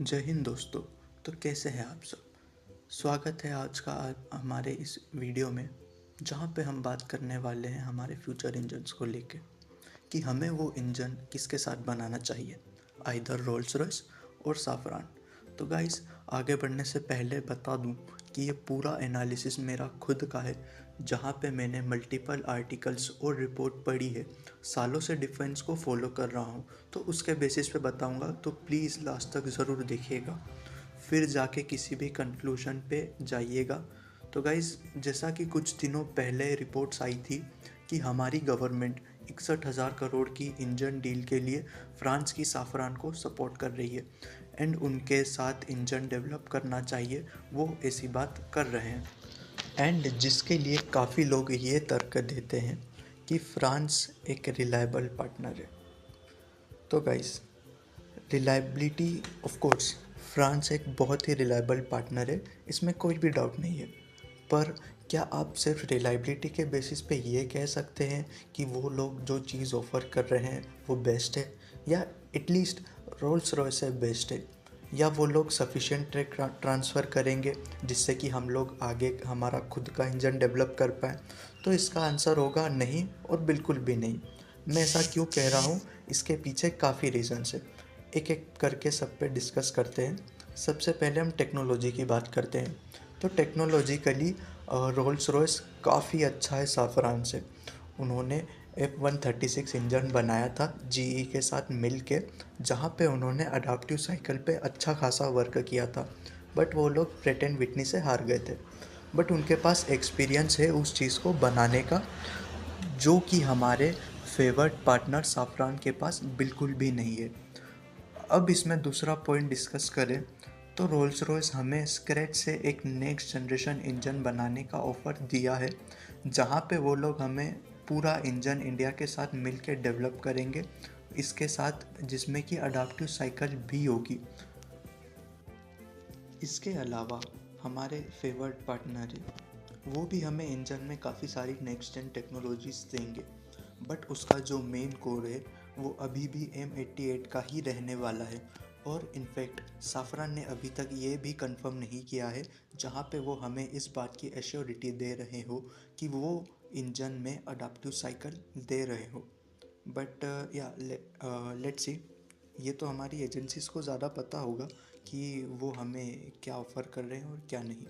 जय हिंद दोस्तों। तो कैसे हैं आप सब। स्वागत है आज का हमारे इस वीडियो में, जहां पे हम बात करने वाले हैं हमारे फ्यूचर इंजन्स को लेके कि हमें वो इंजन किसके साथ बनाना चाहिए, आइदर रोल्स रॉयस और साफरान। तो गाइस, आगे बढ़ने से पहले बता दूं कि ये पूरा एनालिसिस मेरा खुद का है, जहाँ पे मैंने मल्टीपल आर्टिकल्स और रिपोर्ट पढ़ी है। सालों से डिफेंस को फॉलो कर रहा हूँ, तो उसके बेसिस पे बताऊँगा, तो प्लीज़ लास्ट तक ज़रूर देखिएगा, फिर जाके किसी भी कंक्लूजन पे जाइएगा। तो गाइज़, जैसा कि कुछ दिनों पहले रिपोर्ट्स आई थी कि हमारी गवर्नमेंट 61,000 करोड़ की इंजन डील के लिए फ्रांस की साफरान को सपोर्ट कर रही है एंड उनके साथ इंजन डेवलप करना चाहिए, वो ऐसी बात कर रहे हैं। एंड जिसके लिए काफ़ी लोग ये तर्क देते हैं कि फ्रांस एक रिलायबल पार्टनर है। तो guys, reliability, of course France एक बहुत ही रिलायबल पार्टनर है, इसमें कोई भी डाउट नहीं है। पर क्या आप सिर्फ रिलायबिलिटी के बेसिस पे ये कह सकते हैं कि वो लोग जो चीज़ ऑफ़र कर रहे हैं वो बेस्ट है, या एटलीस्ट रोल्स रॉयस है बेस्ट है, या वो लोग सफिशिएंट ट्रैक ट्रांसफ़र करेंगे जिससे कि हम लोग आगे हमारा खुद का इंजन डेवलप कर पाएँ? तो इसका आंसर होगा नहीं और बिल्कुल भी नहीं। मैं ऐसा क्यों कह रहा हूँ, इसके पीछे काफ़ी रीज़न्स है। एक एक करके सब पे डिस्कस करते हैं। सबसे पहले हम टेक्नोलॉजी की बात करते हैं। तो टेक्नोलॉजिकली रोल्स रॉयस काफ़ी अच्छा है साफरान से। उन्होंने F136 इंजन बनाया था GE के साथ मिल के, जहाँ पे उन्होंने अडाप्टिव साइकिल पे अच्छा खासा वर्क किया था, बट वो लोग प्रेट एंड विटनी से हार गए थे। बट उनके पास एक्सपीरियंस है उस चीज़ को बनाने का, जो कि हमारे फेवर्ड पार्टनर साफरान के पास बिल्कुल भी नहीं है। अब इसमें दूसरा पॉइंट डिस्कस करें तो रोल्स रॉयस हमें स्क्रैच से एक नेक्स्ट जनरेशन इंजन बनाने का ऑफ़र दिया है, जहां पे वो लोग हमें पूरा इंजन इंडिया के साथ मिल के डेवलप करेंगे, इसके साथ जिसमें कि अडाप्टिव साइकिल भी होगी। इसके अलावा हमारे फेवर्ड पार्टनर है, वो भी हमें इंजन में काफ़ी सारी नेक्स्ट जेन टेक्नोलॉजीज देंगे, बट उसका जो मेन कोर है वो अभी भी M88 का ही रहने वाला है। और इनफैक्ट साफरान ने अभी तक ये भी कंफर्म नहीं किया है, जहाँ पे वो हमें इस बात की एश्योरिटी दे रहे हो कि वो इंजन में अडाप्टिव साइकिल दे रहे हो। बट या लेट्स सी, ये तो हमारी एजेंसीज़ को ज़्यादा पता होगा कि वो हमें क्या ऑफ़र कर रहे हैं और क्या नहीं।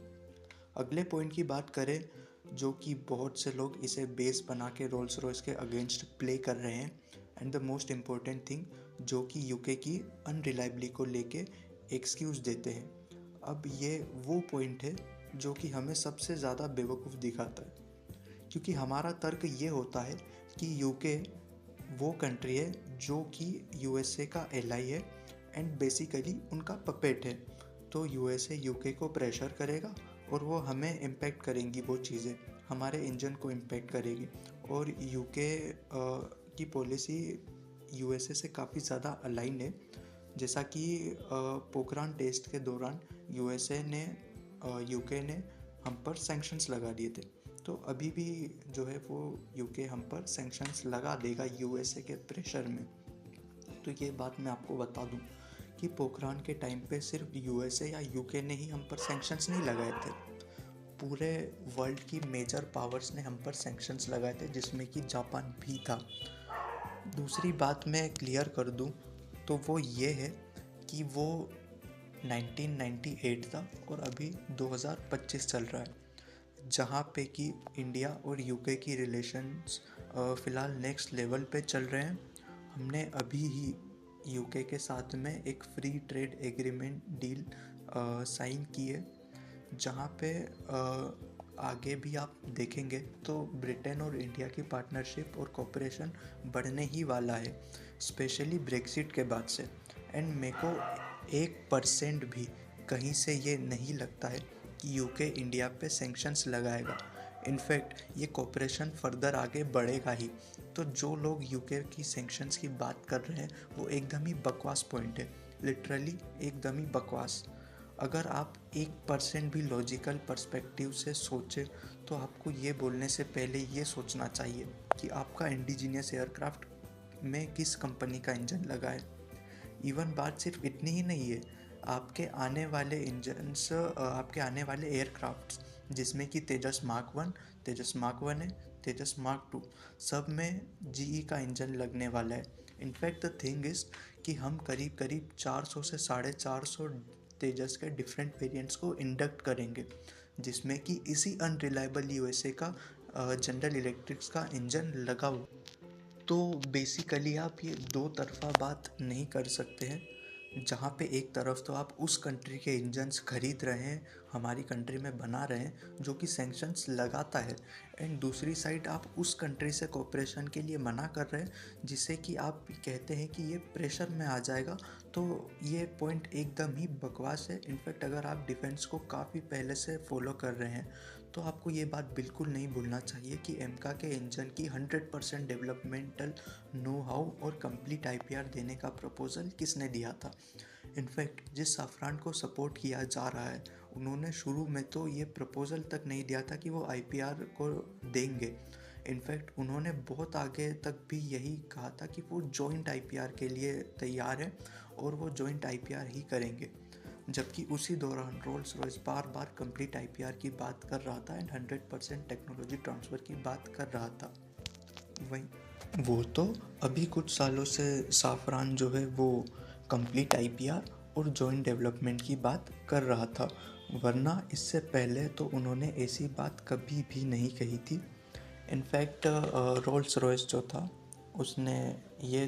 अगले पॉइंट की बात करें, जो कि बहुत से लोग इसे बेस बना के रोल्स रॉयस के अगेंस्ट प्ले कर रहे हैं, and the most important thing, जो कि यूके की अनरिलायबिलिटी को लेके एक्सक्यूज़ देते हैं। अब ये वो पॉइंट है जो कि हमें सबसे ज़्यादा बेवकूफ़ दिखाता है, क्योंकि हमारा तर्क ये होता है कि यूके वो कंट्री है जो कि यूएसए का एलाई है एंड बेसिकली उनका पपेट है। तो यूएसए यूके को प्रेशर करेगा और वो हमें इम्पेक्ट करेंगी, वो चीज़ें हमारे इंजन को इम्पेक्ट करेगी। और यूके की पॉलिसी यूएसए से काफ़ी ज़्यादा अलाइन है, जैसा कि पोखरान टेस्ट के दौरान यूएसए ने यूके ने हम पर सैंक्शंस लगा दिए थे। तो अभी भी जो है वो यूके हम पर सैंक्शंस लगा देगा यूएसए के प्रेशर में। तो ये बात मैं आपको बता दूं कि पोखरान के टाइम पे सिर्फ यूएसए या यूके ने ही हम पर सैंक्शंस नहीं लगाए थे, पूरे वर्ल्ड की मेजर पावर्स ने हम पर सैंक्शंस लगाए थे, जिसमें कि जापान भी था। दूसरी बात मैं क्लियर कर दूं तो वो ये है कि वो 1998 था और अभी 2025 चल रहा है, जहाँ पे कि इंडिया और यूके की रिलेशंस फ़िलहाल नेक्स्ट लेवल पे चल रहे हैं। हमने अभी ही यूके के साथ में एक free trade agreement deal sign की है, जहाँ पे आगे भी आप देखेंगे तो ब्रिटेन और इंडिया की पार्टनरशिप और कोऑपरेशन बढ़ने ही वाला है, स्पेशली ब्रेक्सिट के बाद से। एंड मेरे को 1% भी कहीं से ये नहीं लगता है कि यूके इंडिया पे सैंक्शंस लगाएगा। इनफैक्ट ये कोऑपरेशन फर्दर आगे बढ़ेगा ही। तो जो लोग यूके की सैंक्शंस की बात कर रहे हैं वो एकदम ही बकवास पॉइंट है, लिटरली एकदम ही बकवास। अगर आप 1% भी लॉजिकल पर्सपेक्टिव से सोचें तो आपको ये बोलने से पहले ये सोचना चाहिए कि आपका इंडिजीनियस एयरक्राफ्ट में किस कंपनी का इंजन लगा है। इवन बात सिर्फ इतनी ही नहीं है, आपके आने वाले एयरक्राफ्ट्स, जिसमें कि तेजस मार्क 1, तेजस मार्क 1 है, तेजस मार्क 2, सब में जीई का इंजन लगने वाला है। इनफैक्ट द थिंग इज़ कि हम करीब करीब 400 से 450 तेजस के डिफरेंट वेरिएंट्स को इंडक्ट करेंगे, जिसमें कि इसी अनरिलायबल यूएसए का जनरल इलेक्ट्रिक्स का इंजन लगा हुआ। तो बेसिकली आप ये दो तरफा बात नहीं कर सकते हैं, जहाँ पे एक तरफ तो आप उस कंट्री के इंजन्स खरीद रहे हैं, हमारी कंट्री में बना रहे हैं, जो कि सैंक्शंस लगाता है, एंड दूसरी साइड आप उस कंट्री से कोऑपरेशन के लिए मना कर रहे हैं, जिससे कि आप कहते हैं कि ये प्रेशर में आ जाएगा। तो ये पॉइंट एकदम ही बकवास है। इनफैक्ट अगर आप डिफेंस को काफ़ी पहले से फॉलो कर रहे हैं तो आपको ये बात बिल्कुल नहीं भूलना चाहिए कि एमका के इंजन की 100% डेवलपमेंटल नो हाउ और कंप्लीट आईपीआर देने का प्रपोजल किसने दिया था। इनफैक्ट जिस साफरान को सपोर्ट किया जा रहा है, उन्होंने शुरू में तो ये प्रपोजल तक नहीं दिया था कि वो आईपीआर को देंगे। इनफैक्ट उन्होंने बहुत आगे तक भी यही कहा था कि वो जॉइंट आईपीआर के लिए तैयार है और वो जॉइंट आईपीआर ही करेंगे, जबकि उसी दौरान रोल्स रॉयस बार बार कंप्लीट आईपीआर की बात कर रहा था एंड 100% टेक्नोलॉजी ट्रांसफ़र की बात कर रहा था। वहीं वो तो अभी कुछ सालों से साफरान जो है वो कंप्लीट आईपीआर और जॉइंट डेवलपमेंट की बात कर रहा था, वरना इससे पहले तो उन्होंने ऐसी बात कभी भी नहीं कही थी। इनफैक्ट रोल्स रॉयस जो था उसने ये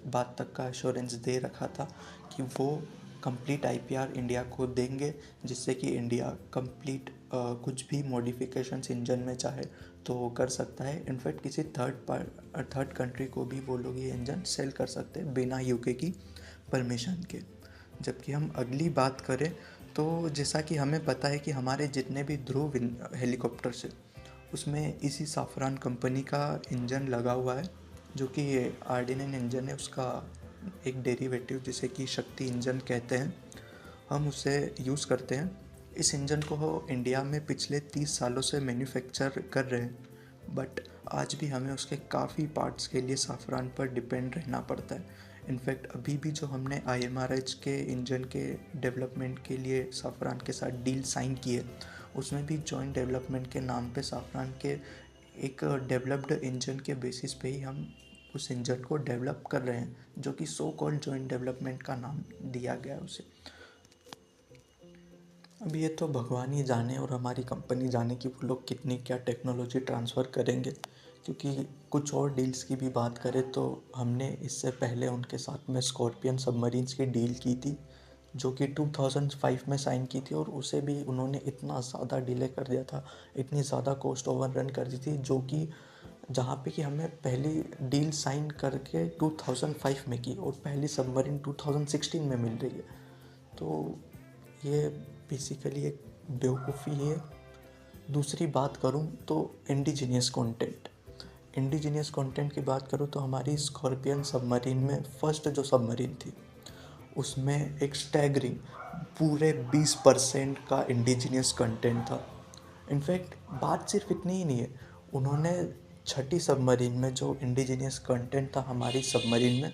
बात तक का एश्योरेंस दे रखा था कि वो कंप्लीट आईपीआर इंडिया को देंगे, जिससे कि इंडिया कंप्लीट कुछ भी मॉडिफिकेशंस इंजन में चाहे तो कर सकता है। इनफैक्ट किसी थर्ड कंट्री को भी वो लोग ये इंजन सेल कर सकते हैं बिना यूके की परमिशन के। जबकि हम अगली बात करें तो जैसा कि हमें पता है कि हमारे जितने भी ध्रुव हेलीकॉप्टर्स है उसमें इसी साफरान कंपनी का इंजन लगा हुआ है, जो कि आर्डिनेंस इंजन है, उसका एक डेरिवेटिव जिसे कि शक्ति इंजन कहते हैं, हम उसे यूज़ करते हैं। इस इंजन को इंडिया में पिछले 30 सालों से मैन्युफैक्चर कर रहे हैं, बट आज भी हमें उसके काफ़ी पार्ट्स के लिए साफरान पर डिपेंड रहना पड़ता है। इनफैक्ट अभी भी जो हमने IMRH के इंजन के डेवलपमेंट के लिए साफरान के साथ डील साइन की है, उसमें भी जॉइंट डेवलपमेंट के नाम पे साफरान के एक डेवलप्ड इंजन के बेसिस पे ही हम उस इंजन को डेवलप कर रहे हैं, जो कि सो कॉल्ड जॉइंट डेवलपमेंट का नाम दिया गया है उसे। अब ये तो भगवान ही जाने और हमारी कंपनी जाने कि वो लोग कितनी क्या टेक्नोलॉजी ट्रांसफ़र करेंगे, क्योंकि कुछ और डील्स की भी बात करें तो हमने इससे पहले उनके साथ में स्कॉर्पियन सबमरीन्स की डील की थी, जो कि 2005 में साइन की थी, और उसे भी उन्होंने इतना ज़्यादा डिले कर दिया था, इतनी ज़्यादा कॉस्ट ओवररन कर दी थी, जो कि जहाँ पे कि हमने पहली डील साइन करके 2005 में की और पहली सबमरीन 2016 में मिल रही है। तो ये बेसिकली एक बेवकूफ़ी है। दूसरी बात करूँ तो इंडिजीनियस कंटेंट की बात करूँ तो हमारी स्कॉर्पियन सबमरीन में फर्स्ट जो सबमरीन थी उसमें एक स्टैगरिंग पूरे 20% का इंडिजीनियस कंटेंट था। इनफैक्ट बात सिर्फ इतनी ही नहीं है, उन्होंने छठी सबमरीन में जो इंडिजीनियस कंटेंट था हमारी सबमरीन में,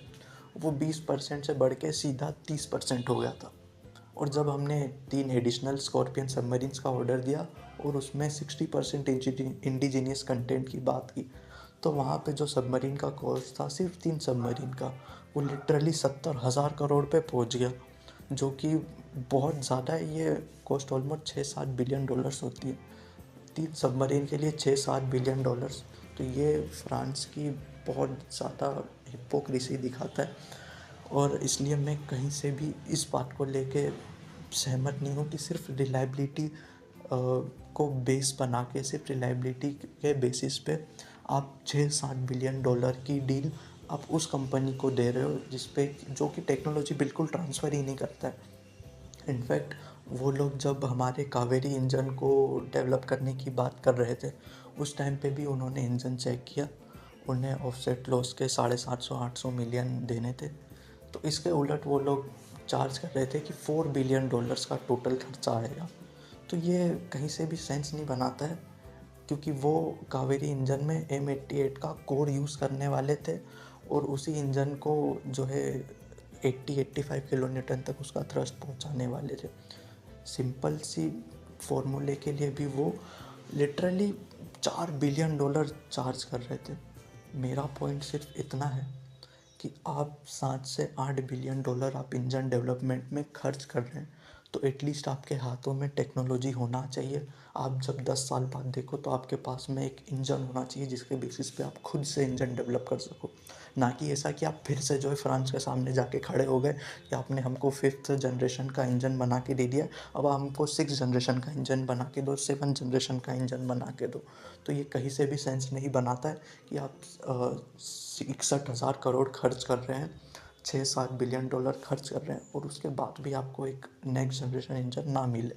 वो 20% से बढ़ के सीधा 30% हो गया था। और जब हमने 3 एडिशनल स्कॉर्पियन सबमरीन्स का ऑर्डर दिया और उसमें 60% इंडिजीनियस कंटेंट की बात की, तो वहाँ पे जो सबमरीन का कॉस्ट था सिर्फ 3 सबमरीन का, वो लिटरली 70,000 करोड़ पे पहुँच गया, जो कि बहुत ज़्यादा है। ये कॉस्ट ऑलमोस्ट 6-7 बिलियन डॉलर्स होती है, 3 सबमरीन के लिए 6-7 बिलियन डॉलर्स। तो ये फ्रांस की बहुत ज़्यादा हिपोक्रेसी दिखाता है, और इसलिए मैं कहीं से भी इस बात को लेके सहमत नहीं हूँ कि सिर्फ रिलायबिलिटी को बेस बना के, सिर्फ रिलायबिलिटी के बेसिस पे आप 6-7 बिलियन डॉलर की डील आप उस कंपनी को दे रहे हो जो कि टेक्नोलॉजी बिल्कुल ट्रांसफ़र ही नहीं करता है। इनफैक्ट वो लोग जब हमारे कावेरी इंजन को डेवलप करने की बात कर रहे थे, उस टाइम पे भी उन्होंने इंजन चेक किया, उन्हें ऑफसेट लॉस के 750-800 मिलियन देने थे। तो इसके उलट वो लोग चार्ज कर रहे थे कि 4 बिलियन डॉलर्स का टोटल खर्चा आएगा। तो ये कहीं से भी सेंस नहीं बनाता है, क्योंकि वो कावेरी इंजन में M88 का कोर यूज़ करने वाले थे, और उसी इंजन को जो है 80-85 किलो न्यूटन तक उसका थ्रस्ट पहुंचाने वाले थे। सिंपल सी फॉर्मूले के लिए भी वो लिटरली $4 बिलियन चार्ज कर रहे थे। मेरा पॉइंट सिर्फ इतना है कि आप 7 से 8 बिलियन डॉलर आप इंजन डेवलपमेंट में खर्च कर रहे हैं, तो एटलीस्ट आपके हाथों में टेक्नोलॉजी होना चाहिए। आप जब 10 साल बाद देखो तो आपके पास में एक इंजन होना चाहिए जिसके बेसिस पे आप खुद से इंजन डेवलप कर सको। ना कि ऐसा कि आप फिर से जो है फ्रांस के सामने जाके खड़े हो गए कि आपने हमको 5th जनरेशन का इंजन बना के दे दिया, अब हमको 6th जनरेशन का इंजन बना के दो, 7th जनरेशन का इंजन बना के दो। तो ये कहीं से भी सेंस नहीं बनाता है कि आप 61,000 करोड़ खर्च कर रहे हैं, 6-7 बिलियन डॉलर खर्च कर रहे हैं और उसके बाद भी आपको एक नेक्स्ट जनरेशन इंजन ना मिले।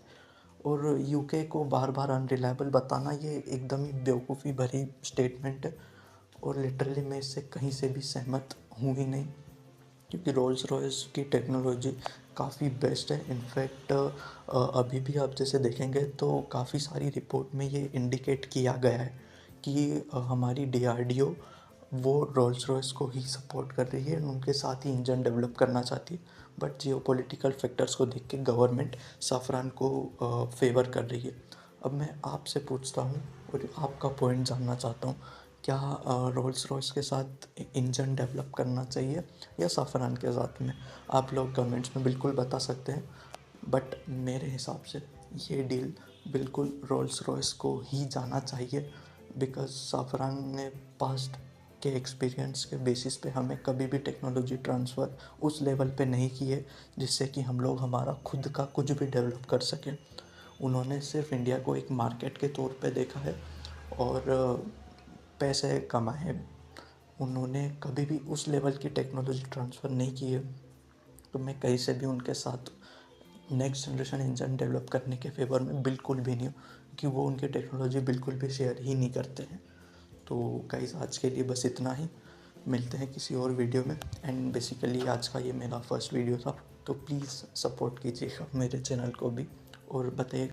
और यूके को बार बार अनरिलायबल बताना ये एकदम ही बेवकूफ़ी भरी स्टेटमेंट है और लिटरली मैं इससे कहीं से भी सहमत हूँ ही नहीं, क्योंकि रोल्स रॉयस की टेक्नोलॉजी काफ़ी बेस्ट है। इनफैक्ट अभी भी आप जैसे देखेंगे तो काफ़ी सारी रिपोर्ट में ये इंडिकेट किया गया है कि हमारी डीआरडीओ वो रोल्स रॉयस को ही सपोर्ट कर रही है, उनके साथ ही इंजन डेवलप करना चाहती है। बट जियोपॉलिटिकल फैक्टर्स को देख के गवर्नमेंट साफरान को फेवर कर रही है। अब मैं आपसे पूछता हूँ और आपका पॉइंट जानना चाहता हूँ, क्या रोल्स रॉयस के साथ इंजन डेवलप करना चाहिए या साफरान के साथ में? आप लोग कमेंट्स में बिल्कुल बता सकते हैं, बट मेरे हिसाब से ये डील बिल्कुल रोल्स रॉयस को ही जाना चाहिए, बिकॉज साफरान ने पास्ट के एक्सपीरियंस के बेसिस पे हमें कभी भी टेक्नोलॉजी ट्रांसफ़र उस लेवल पे नहीं की है जिससे कि हम लोग हमारा खुद का कुछ भी डेवलप कर सकें। उन्होंने सिर्फ इंडिया को एक मार्केट के तौर पे देखा है और पैसे कमाए हैं। उन्होंने कभी भी उस लेवल की टेक्नोलॉजी ट्रांसफ़र नहीं की है, तो मैं कहीं से भी उनके साथ नेक्स्ट जनरेशन इंजन डेवलप करने के फेवर में बिल्कुल भी नहीं हूँ, कि वो उनकी टेक्नोलॉजी बिल्कुल भी शेयर ही नहीं करते हैं। तो गाइस आज के लिए बस इतना ही, मिलते हैं किसी और वीडियो में। एंड बेसिकली आज का ये मेरा फर्स्ट वीडियो था, तो प्लीज़ सपोर्ट कीजिएगा मेरे चैनल को भी और बताइए